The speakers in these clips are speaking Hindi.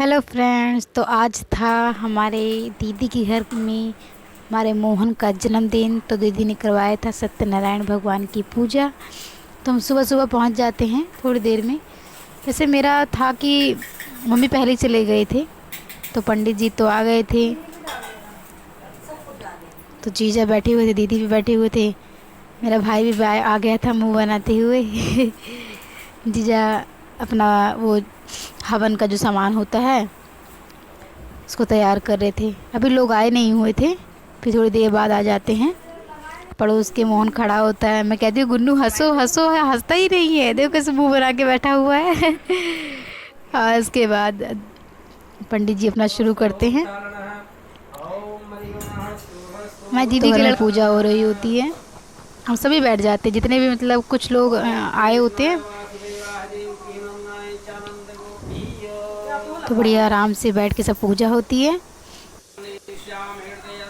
Hello friends. तो आज था हमारे दीदी के घर में हमारे मोहन का जन्मदिन। तो दीदी ने करवाया था सत्यनारायण भगवान की पूजा। तो हम सुबह सुबह पहुंच जाते हैं थोड़ी देर में। वैसे मेरा था कि मम्मी पहले ही चले गए थे, तो पंडित जी तो आ गए थे। तो जीजा बैठे हुए थे, दीदी भी बैठे हुए थे, मेरा भाई भी आ गया था मुंह बनाते हुए। जीजा अपना वो हवन का जो सामान होता है उसको तैयार कर रहे थे। अभी लोग आए नहीं हुए थे, फिर थोड़ी देर बाद आ जाते हैं। पड़ोस के मोहन खड़ा होता है, मैं कहती हूँ गुन्नू हंसो हंसो, है हंसता ही नहीं है, देखो कैसे मुंह बना के बैठा हुआ है। और उसके बाद पंडित जी अपना शुरू करते हैं। मैं दीदी के लड़की पूजा हो रही होती है, हम सभी बैठ जाते हैं, जितने भी मतलब कुछ लोग आए होते हैं, तो बढ़िया आराम से बैठ के सब पूजा होती है।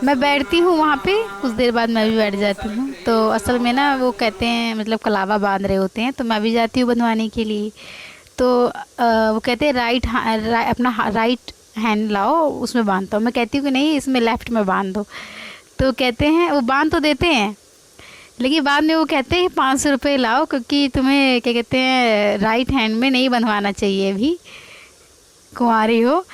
मैं बैठती हूँ वहाँ पे, कुछ देर बाद मैं भी बैठ जाती हूँ। तो असल में ना वो कहते हैं मतलब कलावा बांध रहे होते हैं, तो मैं भी जाती हूँ बंधवाने के लिए। तो वो कहते हैं अपना राइट हैंड लाओ, उसमें बांधता हूँ। मैं कहती हूँ कि नहीं, इसमें लेफ़्ट में बांध दो। तो कहते हैं, वो बांध तो देते हैं, लेकिन बाद में वो कहते हैं 500 रुपये लाओ, क्योंकि तुम्हें क्या कहते हैं राइट हैंड में नहीं बंधवाना चाहिए, अभी कुंवारी हो,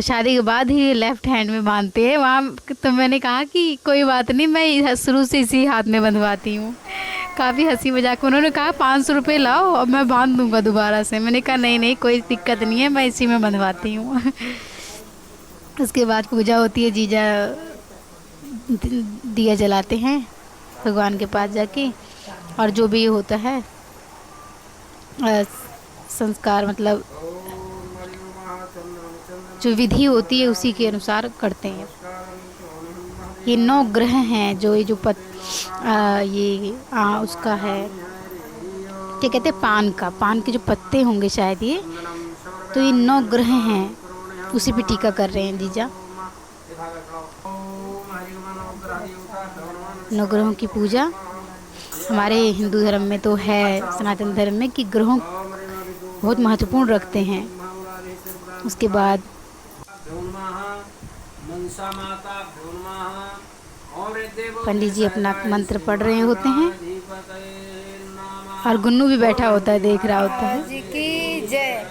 शादी के बाद ही लेफ्ट हैंड में बांधते हैं वहाँ। तो मैंने कहा कि कोई बात नहीं, मैं शुरू से इसी हाथ में बंधवाती हूँ। काफ़ी हंसी मजाक। उन्होंने कहा 500 रुपये लाओ और मैं बांध दूँगा दोबारा से। मैंने कहा नहीं नहीं, कोई दिक्कत नहीं है, मैं इसी में बंधवाती हूँ। उसके बाद पूजा होती है, जीजा दिया जलाते हैं भगवान के पास जाके, और जो भी होता है संस्कार, मतलब जो विधि होती है उसी के अनुसार करते हैं। ये 9 ग्रह हैं, जो ये जो उसका है क्या कहते हैं, पान के जो पत्ते होंगे शायद ये, तो ये 9 ग्रह हैं, उसी पे टीका कर रहे हैं जीजा। 9 ग्रहों की पूजा हमारे हिंदू धर्म में तो है, सनातन धर्म में, कि ग्रहों बहुत महत्वपूर्ण रखते हैं। उसके बाद पंडित जी अपना मंत्र पढ़ रहे होते हैं, और गुन्नू भी बैठा होता है, देख रहा होता है। जी की जय।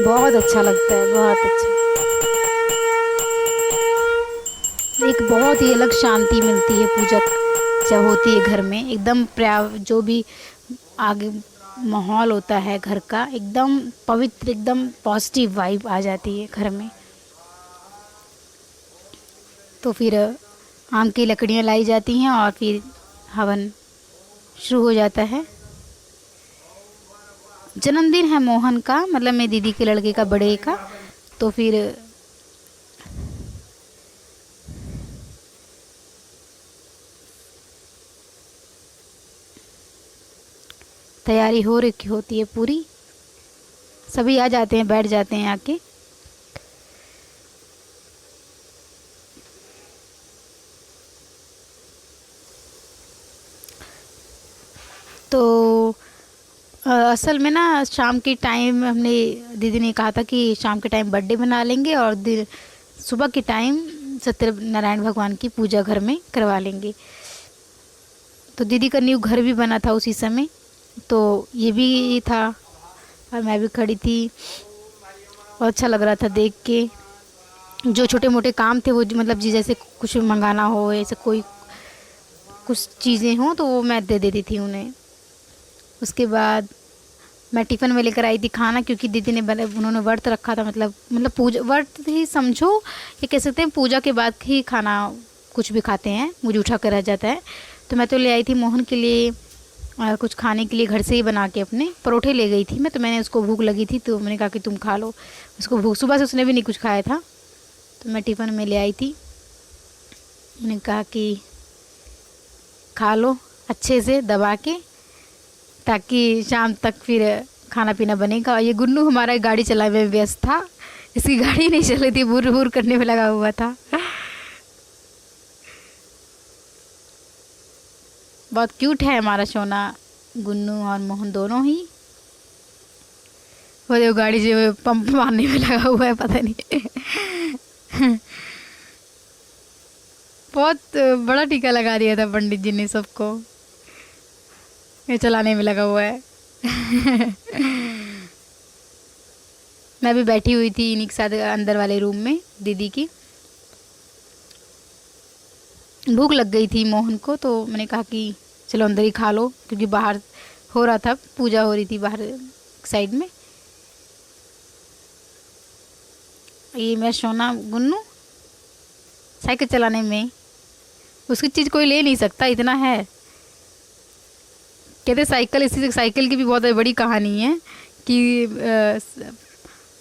बहुत अच्छा लगता है, बहुत अच्छा। एक बहुत ही अलग शांति मिलती है पूजा जब होती है घर में। एकदम जो भी आगे माहौल होता है घर का, एकदम पवित्र, एकदम पॉजिटिव वाइब आ जाती है घर में। तो फिर आम की लकड़ियाँ लाई जाती हैं और फिर हवन शुरू हो जाता है। जन्मदिन है मोहन का, मतलब मेरी दीदी के लड़के का, बड़े का। तो फिर तैयारी हो रखी होती है पूरी, सभी आ जाते हैं, बैठ जाते हैं आके। तो असल में ना शाम के टाइम हमने, दीदी ने कहा था कि शाम के टाइम बर्थडे मना लेंगे और सुबह के टाइम सत्यनारायण भगवान की पूजा घर में करवा लेंगे। तो दीदी का न्यू घर भी बना था उसी समय, तो ये भी था, और मैं भी खड़ी थी, और अच्छा लग रहा था देख के। जो छोटे मोटे काम थे वो मतलब जी, जैसे कुछ मंगाना हो, ऐसे कोई कुछ चीज़ें हों तो वो मैं दे देती थी उन्हें। उसके बाद मैं टिफ़िन में लेकर आई थी खाना, क्योंकि दीदी ने उन्होंने व्रत रखा था, मतलब पूजा व्रत ही समझो, ये कह सकते हैं पूजा के बाद ही खाना कुछ भी खाते हैं, मुझे उठा कर रह जाता है। तो मैं तो ले आई थी मोहन के लिए और कुछ खाने के लिए, घर से ही बना के अपने परोठे ले गई थी मैं। तो मैंने उसको भूख लगी थी, तो मैंने कहा कि तुम खा लो। उसको भूख, सुबह से उसने भी नहीं कुछ खाया था, तो मैं टिफ़िन में ले आई थी। मैंने कहा कि खा लो अच्छे से दबा के, ताकि शाम तक फिर खाना पीना बनेगा। और ये गुन्नू हमारा गाड़ी चलाने में व्यस्त था, इसकी गाड़ी नहीं चल रही थी, बुर बुर करने में लगा हुआ था। बहुत क्यूट है हमारा सोना गुन्नू और मोहन दोनों ही। वो देखो गाड़ी से पंप मारने में लगा हुआ है, पता नहीं बहुत बड़ा टीका लगा दिया था पंडित जी ने सबको, ये चलाने में लगा हुआ है मैं भी बैठी हुई थी इन्हीं के साथ अंदर वाले रूम में दीदी की। भूख लग गई थी मोहन को, तो मैंने कहा कि चलो अंदर ही खा लो, क्योंकि बाहर हो रहा था, पूजा हो रही थी बाहर साइड में। ये मेरा सोना गुन्नू साइकिल चलाने में, उसकी चीज़ कोई ले नहीं सकता, इतना है। कहते साइकिल, इसी साइकिल की भी बहुत बड़ी कहानी है कि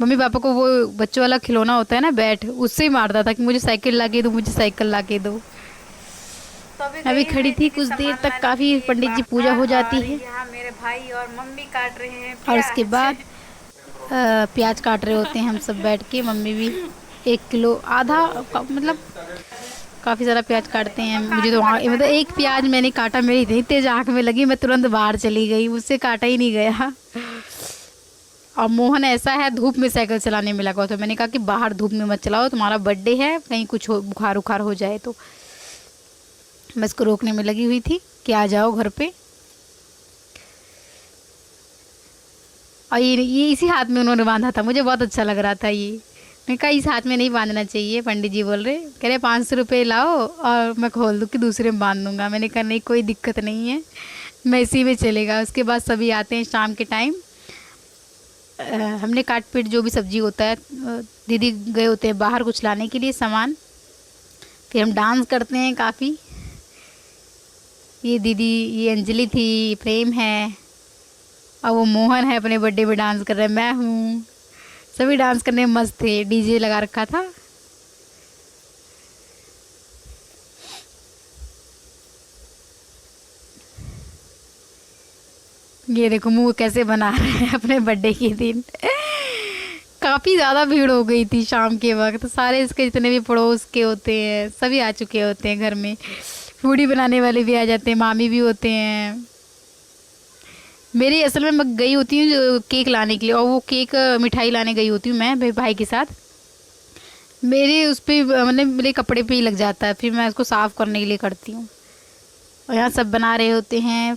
मम्मी पापा को वो बच्चों वाला खिलौना होता है ना बैट, उससे ही मारता था कि मुझे साइकिल ला के दो, मुझे साइकिल ला के दो। अभी खड़ी थी कुछ देर तक, काफ़ी पंडित जी पूजा हो जाती है। यहाँ मेरे भाई और मम्मी काट रहे हैं और उसके बाद प्याज काट रहे होते हैं हम सब बैठ के। मम्मी भी 1 किलो आधा, मतलब काफ़ी सारा प्याज काटते हैं। मुझे तो मतलब एक प्याज मैंने काटा, मेरी इतनी तेज आँख में लगी, मैं तुरंत बाहर चली गई, मुझसे काटा ही नहीं गया। और मोहन ऐसा है धूप में साइकिल चलाने में लगा, तो मैंने कहा कि बाहर धूप में मत चलाओ, तुम्हारा बर्थडे है, कहीं कुछ बुखार उखार हो जाए तो। मैं इसको रोकने में लगी हुई थी कि आ जाओ घर पे। और ये इसी हाथ में उन्होंने बांधा था, मुझे बहुत अच्छा लग रहा था ये। मैंने कहा इस हाथ में नहीं बांधना चाहिए, पंडित जी बोल रहे, कह रहे 500 रुपये लाओ और मैं खोल दूँ कि दूसरे में बांध दूँगा। मैंने कहा नहीं, कोई दिक्कत नहीं है, मैं इसी में चलेगा। उसके बाद सभी आते हैं शाम के टाइम, हमने काट पीट जो भी सब्जी होता है, दीदी गए होते हैं बाहर कुछ लाने के लिए सामान, फिर हम डांस करते हैं काफ़ी। ये दीदी, ये अंजलि थी, प्रेम है, और वो मोहन है, अपने बर्थडे में डांस कर रहे हैं, मैं हूँ। सभी डांस करने में मस्त थे, डीजे लगा रखा था। ये देखो मुंह कैसे बना रहे हैं अपने बर्थडे के दिन। काफ़ी ज़्यादा भीड़ हो गई थी शाम के वक्त, सारे इसके जितने भी पड़ोस के होते हैं सभी आ चुके होते हैं घर में, पूड़ी बनाने वाले भी आ जाते हैं, मामी भी होते हैं। मेरी असल में मैं गई होती हूँ केक लाने के लिए, और वो केक मिठाई लाने गई होती हूँ मैं मेरे भाई के साथ। मेरे उस पर मतलब मेरे कपड़े पे ही लग जाता है, फिर मैं उसको साफ़ करने के लिए करती हूँ। और यहाँ सब बना रहे होते हैं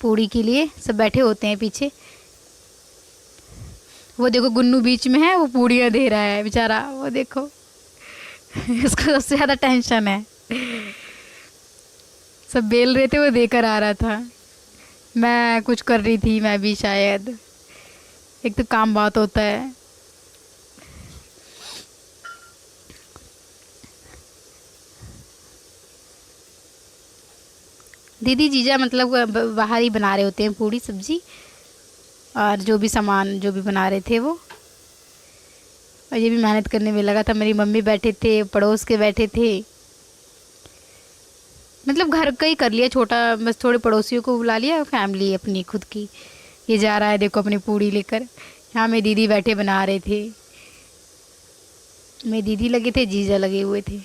पूड़ी के लिए, सब बैठे होते हैं पीछे। वो देखो गुन्नू बीच में है, वो पूड़ियाँ दे रहा है बेचारा, वो देखो उसको सबसे ज़्यादा टेंशन है। सब बेल रहे थे, वो देकर आ रहा था। मैं कुछ कर रही थी, मैं भी शायद, एक तो काम बहुत होता है। दीदी जीजा मतलब बाहर ही बना रहे होते हैं पूड़ी सब्जी, और जो भी सामान जो भी बना रहे थे वो। और ये भी मेहनत करने में लगा था। मेरी मम्मी बैठे थे, पड़ोस के बैठे थे, मतलब घर का ही कर लिया छोटा, बस थोड़े पड़ोसियों को बुला लिया, फैमिली अपनी खुद की। ये जा रहा है देखो अपनी पूड़ी लेकर। यहाँ मेरी दीदी बैठे बना रहे थे, मेरी दीदी लगे थे, जीजा लगे हुए थे।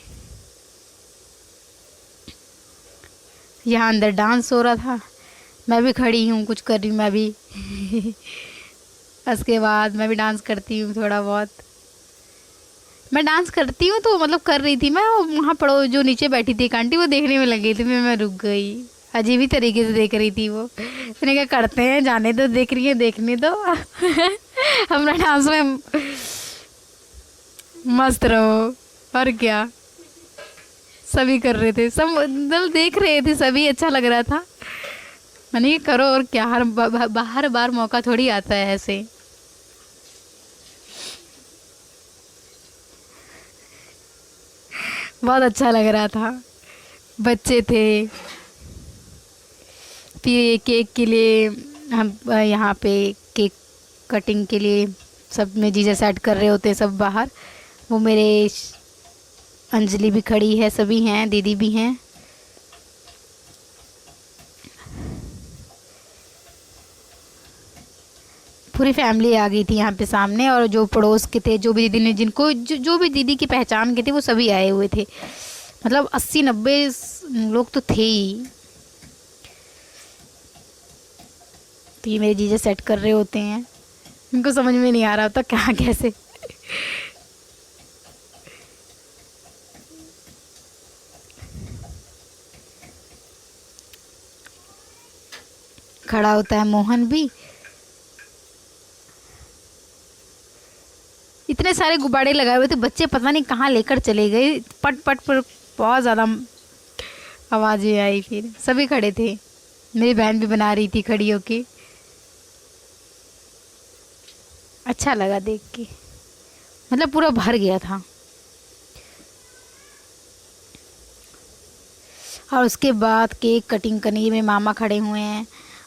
यहाँ अंदर डांस हो रहा था, मैं भी खड़ी हूँ, कुछ कर रही हूँ मैं भी उसके बाद मैं भी डांस करती हूँ थोड़ा बहुत। मैं डांस करती हूँ तो मतलब कर रही थी मैं, वहाँ पड़ो जो नीचे बैठी थी एक आंटी, वो देखने में लगी थी, मैं रुक गई। अजीब ही तरीके से देख रही थी वो। मैंने क्या करते हैं, जाने दो, देख रही है देखने दो अपना डांस में मस्त रहो, और क्या। सभी कर रहे थे, सब मतलब देख रहे थे, सभी अच्छा लग रहा था। मैंने ये करो और क्या, हर बार मौका थोड़ी आता है ऐसे। बहुत अच्छा लग रहा था, बच्चे थे। फिर ये केक के लिए हम यहाँ पे केक कटिंग के लिए सब में जीजा सेट कर रहे होते हैं सब बाहर। वो मेरे अंजलि भी खड़ी है, सभी हैं, दीदी भी हैं। पूरी फैमिली आ गई थी यहाँ पे सामने, और जो पड़ोस के थे, जो भी दीदी ने जिनको जो भी दीदी की पहचान के थे, वो सभी आए हुए थे। मतलब 80-90 लोग तो थे ही। तो ये मेरे जीजा सेट कर रहे होते हैं, इनको समझ में नहीं आ रहा होता क्या कैसे। खड़ा होता है मोहन भी। इतने सारे गुब्बारे लगाए हुए थे, बच्चे पता नहीं कहाँ लेकर चले गए, पट पट पर बहुत ज़्यादा आवाज़ें आई। फिर सभी खड़े थे, मेरी बहन भी बना रही थी खड़ी होके। अच्छा लगा देख के, मतलब पूरा भर गया था। और उसके बाद केक कटिंग करनी, मेरे मामा खड़े हुए हैं।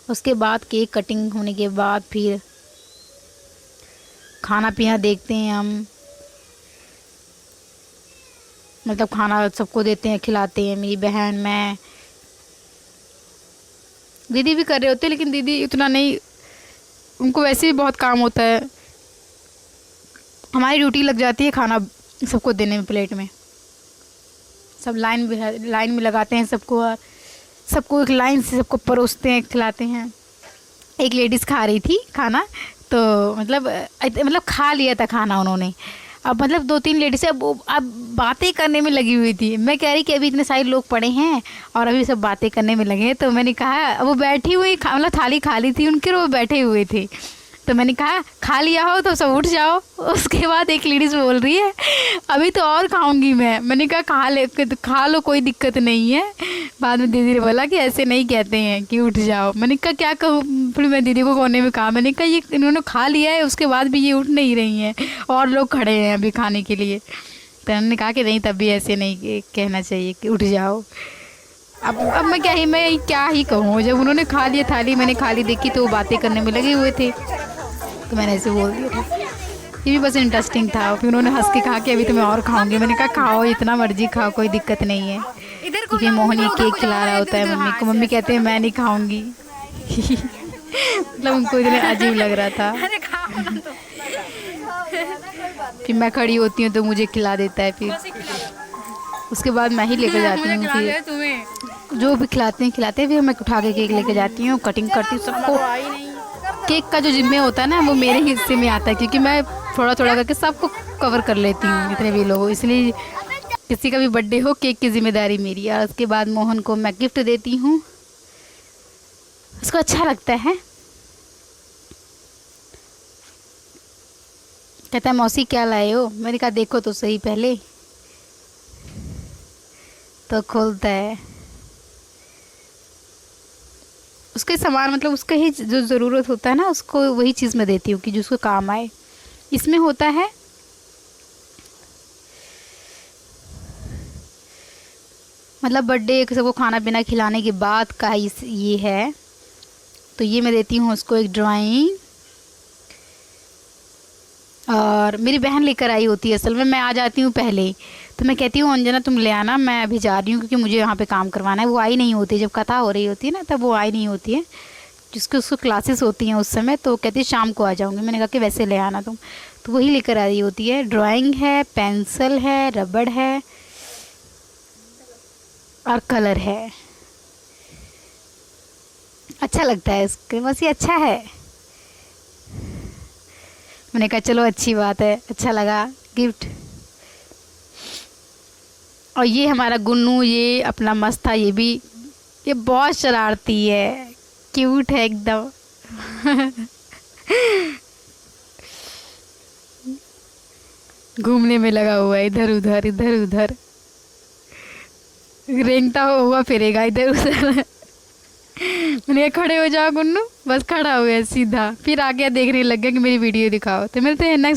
उसके बाद केक कटिंग होने के बाद फिर खाना पीना देखते हैं हम, मतलब खाना सबको देते हैं, खिलाते हैं। मेरी बहन, मैं, दीदी भी कर रहे होते हैं, लेकिन दीदी उतना नहीं, उनको वैसे ही बहुत काम होता है। हमारी ड्यूटी लग जाती है खाना सबको देने में, प्लेट में सब लाइन में लगाते हैं सबको, और सबको एक लाइन से सबको परोसते हैं, खिलाते हैं। एक लेडीज़ खा रही थी खाना, तो मतलब खा लिया था खाना उन्होंने। अब मतलब 2-3 लेडीज़ अब बातें करने में लगी हुई थी। मैं कह रही कि अभी इतने सारे लोग पड़े हैं और अभी सब बातें करने में लगे हैं। तो मैंने कहा, वो बैठी हुई मतलब थाली खाली थी उनकी, वो बैठे हुए थे। तो मैंने कहा खा लिया हो तो सब उठ जाओ। उसके बाद एक लेडीज़ बोल रही है अभी तो और खाऊंगी मैं। मैंने कहा खा लो, कोई दिक्कत नहीं है। बाद में दीदी ने बोला कि ऐसे नहीं कहते हैं कि उठ जाओ। मैंने कहा क्या कहूँ, फिर मैं दीदी को कोने में कहा, मैंने कहा ये इन्होंने खा लिया है, उसके बाद भी ये उठ नहीं रही हैं और लोग खड़े हैं अभी खाने के लिए। तो उन्होंने कहा कि नहीं, तब भी ऐसे नहीं कहना चाहिए कि उठ जाओ। अब मैं क्या ही कहूँ, जब उन्होंने खा लिया थाली, मैंने खाली देखी तो वो बातें करने में लगे हुए थे, तो मैंने ऐसे बोल दिया था। ये भी बस इंटरेस्टिंग था। फिर उन्होंने हंस के कहा कि अभी तो मैं और खाऊंगी। मैंने कहा खाओ, इतना मर्जी खाओ, कोई दिक्कत नहीं है। क्योंकि मोहन ये केक खिला रहा होता है मम्मी को, मम्मी कहते हैं मैं नहीं खाऊंगी। मतलब उनको इतने अजीब लग रहा था। फिर मैं खड़ी होती हूँ तो मुझे खिला देता है। फिर उसके बाद मैं ही लेकर जाती हूँ, फिर जो भी खिलाते हैं फिर मैं उठा के केक लेके जाती हूँ, कटिंग करती हूँ सबको। केक का जो जिम्मे होता है ना, वो मेरे हिस्से में आता है, क्योंकि मैं थोड़ा थोड़ा करके सबको कवर कर लेती हूँ, जितने भी लोग हो। इसलिए किसी का भी बर्थडे हो, केक की जिम्मेदारी मेरी है। और उसके बाद मोहन को मैं गिफ्ट देती हूँ, उसको अच्छा लगता है। कहता है मौसी क्या लाए हो। मैंने कहा देखो तो सही पहले। तो खोलता है, उसके सामान, मतलब उसका ही जो ज़रूरत होता है ना, उसको वही चीज़ मैं देती हूँ कि जो उसको काम आए। इसमें होता है मतलब बर्थडे सबको खाना पीना खिलाने के बाद का ये है। तो ये मैं देती हूँ उसको एक ड्राइंग। और मेरी बहन लेकर आई होती है, असल में मैं आ जाती हूँ पहले। तो मैं कहती हूँ अंजना तुम ले आना, मैं अभी जा रही हूँ क्योंकि मुझे यहाँ पे काम करवाना है। वो आई नहीं होती, जब कथा हो रही होती है ना तब वो आई नहीं होती है, जिसकी उसको क्लासेस होती हैं उस समय। तो कहती है शाम को आ जाऊँगी। मैंने कहा कि वैसे ले आना तुम। तो वही लेकर आ रही होती है। ड्राइंग है, पेंसिल है, रबड़ है और कलर है। अच्छा लगता है इसके, बस ये अच्छा है। मैंने कहा चलो अच्छी बात है, अच्छा लगा गिफ्ट। और ये हमारा गुन्नू, ये अपना मस्त था। ये बहुत शरारती है, क्यूट है एकदम। घूमने में लगा हुआ है, इधर उधर इधर उधर रेंगता हुआ फिरेगा इधर उधर। मैंने खड़े हो जाओ गुन्नू, बस खड़ा हो गया सीधा। फिर आ गया, देखने लग गया कि मेरी वीडियो दिखाओ। तो मिलते हैं नेक्स्ट